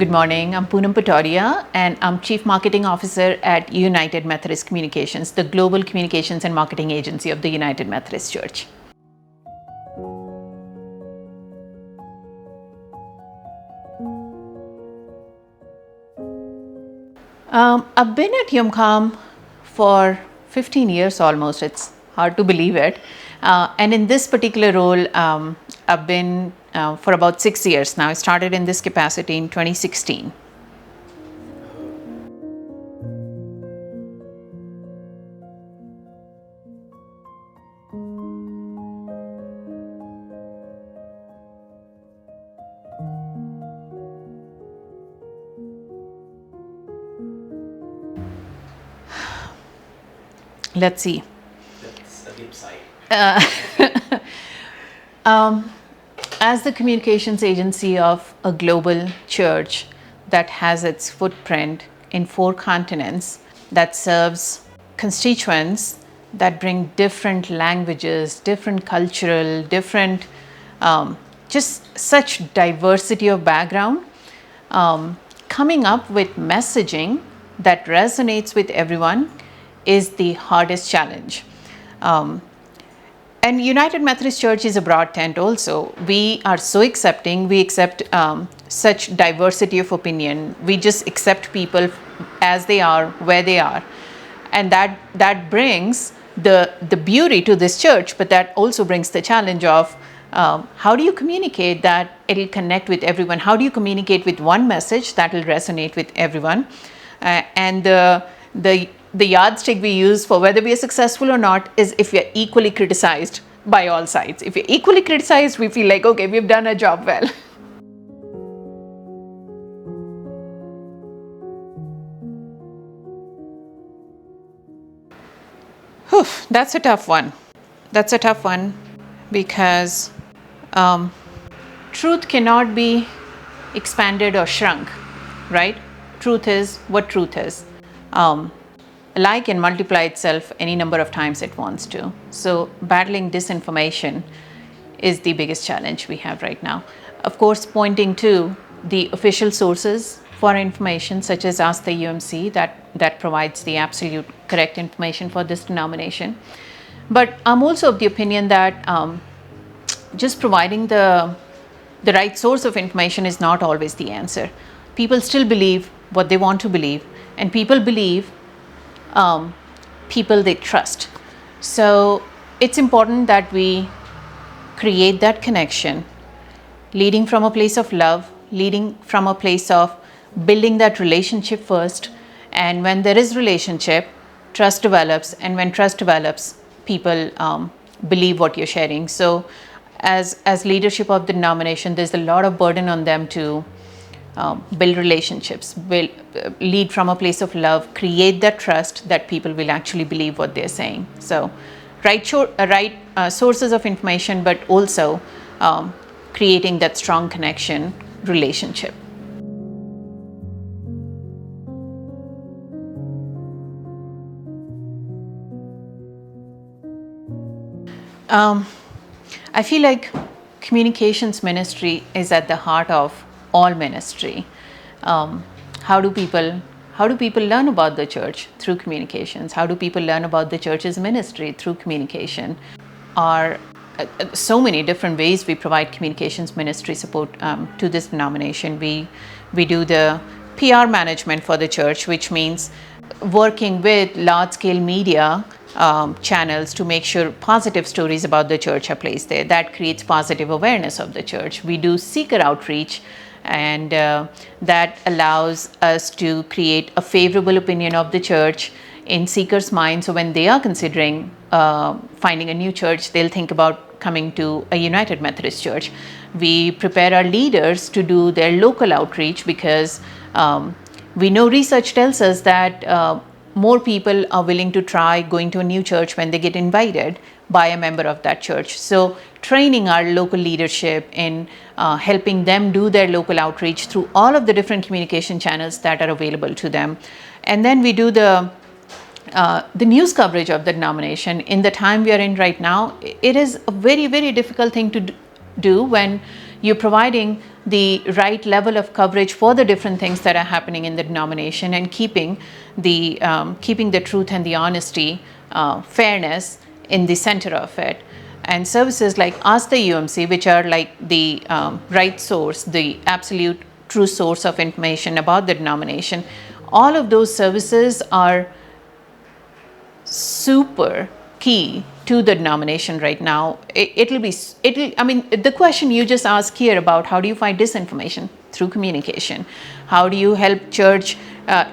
Good morning, I'm Poonam Patodia and I'm Chief Marketing Officer at United Methodist Communications, the global communications and marketing agency of the United Methodist Church. I've been at UMCOM for 15 years almost, it's hard to believe it. And in this particular role, I've been for about 6 years now. I started in this capacity in 2016. Let's see. That's a deep sigh. As the communications agency of a global church that has its footprint in 4 continents, that serves constituents that bring different languages, different cultural, different, just such diversity of background, coming up with messaging that resonates with everyone is the hardest challenge. And United Methodist Church is a broad tent also. We are so accepting, we accept such diversity of opinion. We just accept people as they are, where they are. And that brings the beauty to this church, but that also brings the challenge of how do you communicate that it'll connect with everyone? How do you communicate with one message that will resonate with everyone? And the yardstick we use for whether we are successful or not is if we are equally criticized by all sides. If we're equally criticized, we feel like, okay, we've done our job well. Whew, that's a tough one. That's a tough one because truth cannot be expanded or shrunk, right? Truth is what truth is. A lie can multiply itself any number of times it wants to. So battling disinformation is the biggest challenge we have right now. Of course, pointing to the official sources for information such as Ask the UMC that provides the absolute correct information for this denomination. But I'm also of the opinion that just providing the right source of information is not always the answer. People still believe what they want to believe, and people believe people they trust. So it's important that we create that connection, leading from a place of love, leading from a place of building that relationship first. And when there is relationship, trust develops, and when trust develops, people believe what you're sharing. So as leadership of the denomination, there's a lot of burden on them to build relationships, lead from a place of love, create that trust that people will actually believe what they're saying. So right sources of information, but also creating that strong connection relationship. I feel like communications ministry is at the heart of all ministry. How do people learn about the church? Through communications. How do people learn about the church's ministry? Through communication. Are so many different ways we provide communications ministry support to this denomination. We do the PR management for the church, which means working with large-scale media channels to make sure positive stories about the church are placed there. That creates positive awareness of the church. We do seeker outreach, and that allows us to create a favorable opinion of the church in seekers' minds. So when they are considering finding a new church, they'll think about coming to a United Methodist Church. We prepare our leaders to do their local outreach because we know research tells us that more people are willing to try going to a new church when they get invited by a member of that church. So training our local leadership in helping them do their local outreach through all of the different communication channels that are available to them. And then we do the news coverage of the denomination. In the time we are in right now, it is a very, very difficult thing to do when you're providing the right level of coverage for the different things that are happening in the denomination, and keeping the truth and the honesty, fairness in the center of it. And services like Ask the UMC, which are like the right source, the absolute true source of information about the denomination, all of those services are super key to the denomination right now. The question you just asked here about how do you fight disinformation? Through communication. How do you help church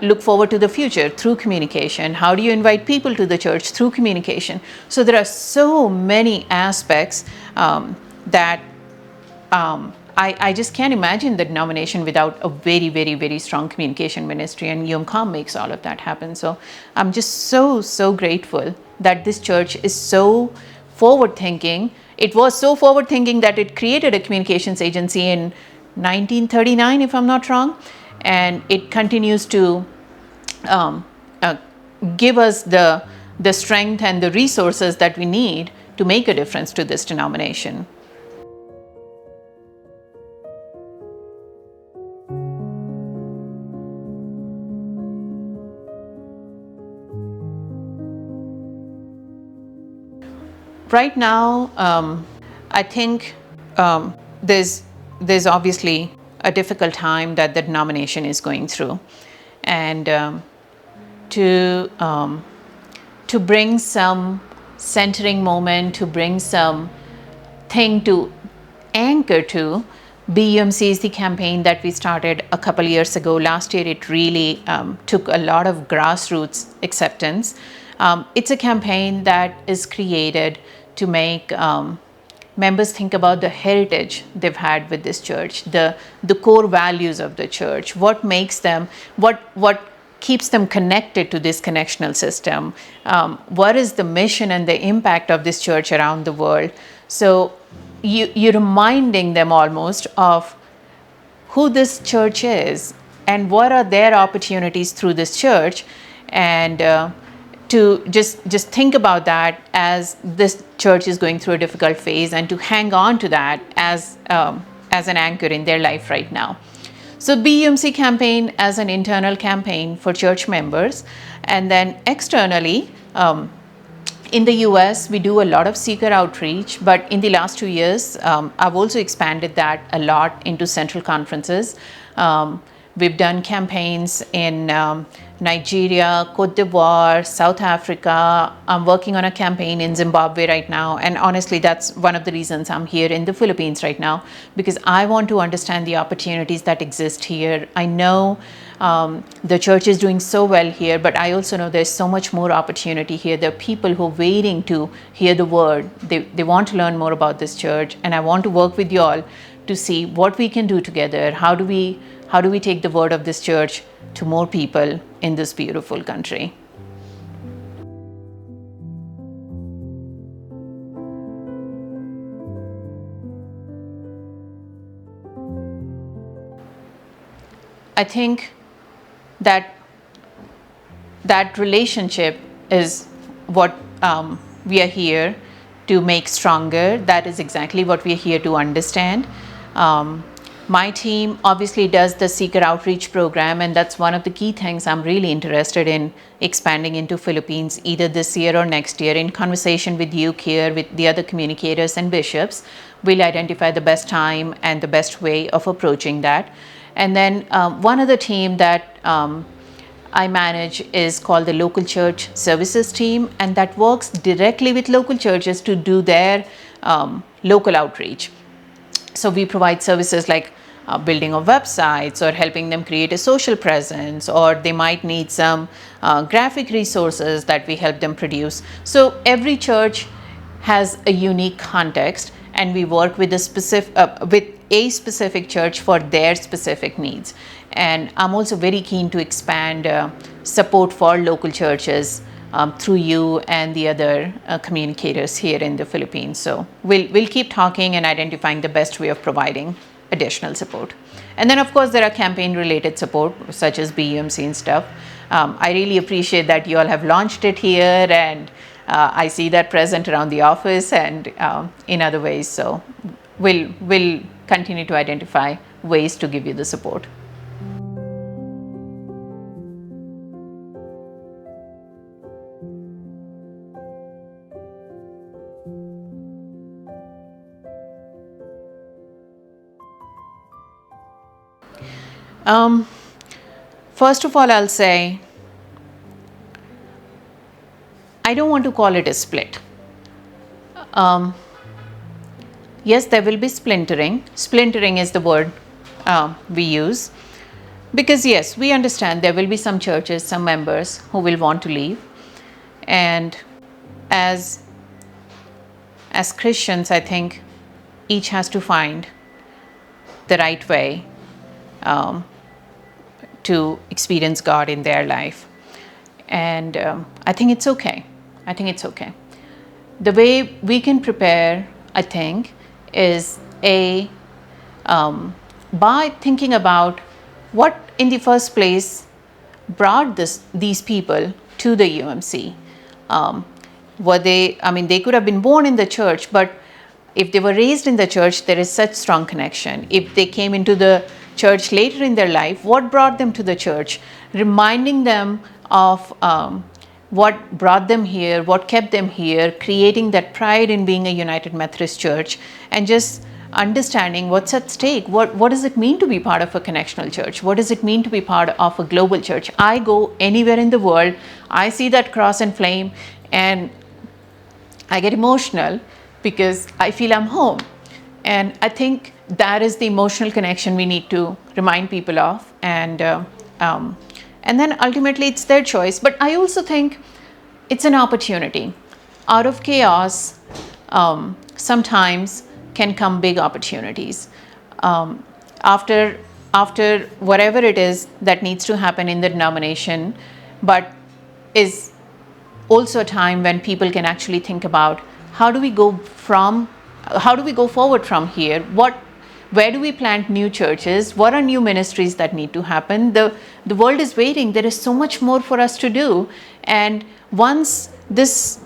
look forward to the future? Through communication. How do you invite people to the church? Through communication. So there are so many aspects that I just can't imagine the denomination without a very, very, very strong communication ministry, and UMCOM makes all of that happen. So I'm just so grateful that this church is so forward thinking. It was so forward thinking that it created a communications agency in 1939, if I'm not wrong, and it continues to give us the strength and the resources that we need to make a difference to this denomination. Right now, I think there's obviously a difficult time that the denomination is going through, and to bring some centering moment, to bring some thing to anchor to, BEMC is the campaign that we started a couple years ago. Last year, it really took a lot of grassroots acceptance. It's a campaign that is created to make members think about the heritage they've had with this church, the core values of the church, what makes them, what keeps them connected to this connectional system, what is the mission and the impact of this church around the world. So you're reminding them almost of who this church is and what are their opportunities through this church, and to just think about that as this church is going through a difficult phase, and to hang on to that as an anchor in their life right now. So BEMC campaign as an internal campaign for church members, and then externally, in the US, we do a lot of seeker outreach, but in the last 2 years, I've also expanded that a lot into central conferences. We've done campaigns in Nigeria, Cote d'Ivoire, South Africa. I'm working on a campaign in Zimbabwe right now. And honestly, that's one of the reasons I'm here in the Philippines right now, because I want to understand the opportunities that exist here. I know the church is doing so well here, but I also know there's so much more opportunity here. There are people who are waiting to hear the word. They want to learn more about this church, and I want to work with you all to see what we can do together. How do we take the word of this church to more people in this beautiful country? I think that relationship is what we are here to make stronger. That is exactly what we are here to understand. My team obviously does the seeker outreach program, and that's one of the key things I'm really interested in expanding into Philippines either this year or next year. In conversation with you here, with the other communicators and bishops, we'll identify the best time and the best way of approaching that. And then one other team that I manage is called the Local Church Services team, and that works directly with local churches to do their local outreach. So we provide services like building of websites, or helping them create a social presence, or they might need some graphic resources that we help them produce. So every church has a unique context, and we work with a specific church for their specific needs. And I'm also very keen to expand support for local churches through you and the other communicators here in the Philippines. So we'll keep talking and identifying the best way of providing additional support. And then of course there are campaign related support such as BEMC and stuff. I really appreciate that you all have launched it here, and I see that present around the office and in other ways. So we'll continue to identify ways to give you the support. First of all, I'll say, I don't want to call it a split. Yes, there will be splintering. Splintering is the word we use. Because yes, we understand there will be some churches, some members who will want to leave. And as Christians, I think each has to find the right way to experience God in their life. And I think it's okay. I think it's okay. The way we can prepare, I think, is by thinking about what in the first place brought these people to the UMC. They could have been born in the church, but if they were raised in the church, there is such strong connection. If they came into the church later in their life, what brought them to the church? Reminding them of what brought them here, what kept them here, creating that pride in being a United Methodist Church, and just understanding what's at stake. What does it mean to be part of a connectional church? What does it mean to be part of a global church? I go anywhere in the world, I see that cross and flame, and I get emotional because I feel I'm home. And I think that is the emotional connection we need to remind people of. And then ultimately it's their choice. But I also think it's an opportunity. Out of chaos, sometimes can come big opportunities. After whatever it is that needs to happen in the denomination, but is also a time when people can actually think about how do we go forward from here? Where do we plant new churches? What are new ministries that need to happen? The world is waiting. There is so much more for us to do. And once this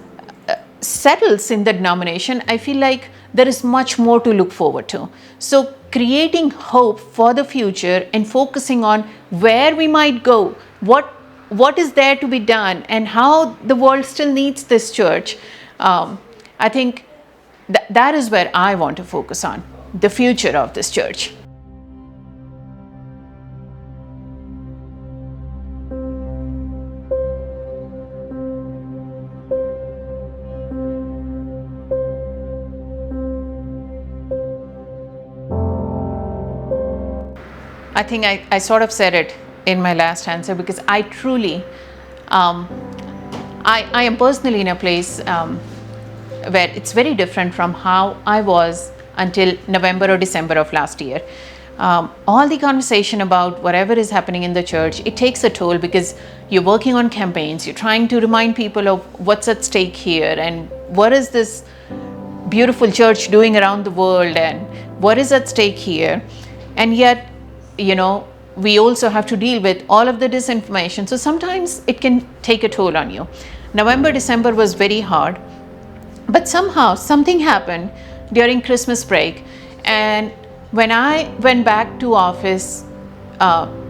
settles in the denomination, I feel like there is much more to look forward to. So creating hope for the future and focusing on where we might go, what is there to be done, and how the world still needs this church, I think that is where I want to focus on, the future of this church. I think I sort of said it in my last answer, because I truly, I am personally in a place where it's very different from how I was until November or December of last year. All the conversation about whatever is happening in the church, it takes a toll, because you're working on campaigns, you're trying to remind people of what's at stake here, and what is this beautiful church doing around the world, and what is at stake here. And yet, we also have to deal with all of the disinformation. So sometimes it can take a toll on you. November, December was very hard, but somehow something happened during Christmas break. And when I went back to office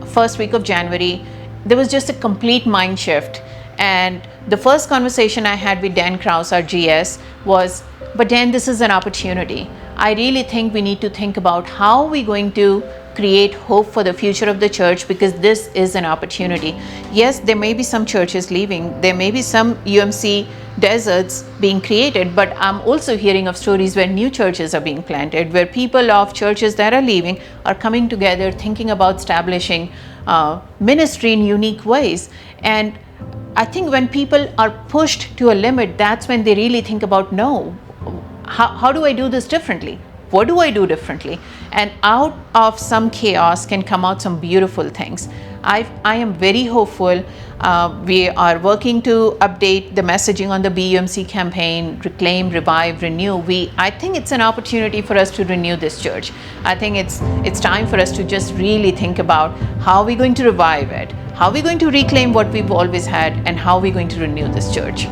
first week of January, there was just a complete mind shift. And the first conversation I had with Dan Krause, our GS, was, but Dan, this is an opportunity. I really think we need to think about how we're going to create hope for the future of the church, because this is an opportunity. Yes, there may be some churches leaving, there may be some UMC deserts being created, but I'm also hearing of stories where new churches are being planted, where people of churches that are leaving are coming together, thinking about establishing ministry in unique ways. And I think when people are pushed to a limit, that's when they really think about, no, how do I do this differently? What do I do differently? And out of some chaos can come out some beautiful things. I am very hopeful. We are working to update the messaging on the BUMC campaign, Reclaim, Revive, Renew. I think it's an opportunity for us to renew this church. I think it's time for us to just really think about how we're going to revive it, how we're going to reclaim what we've always had, and how we're going to renew this church.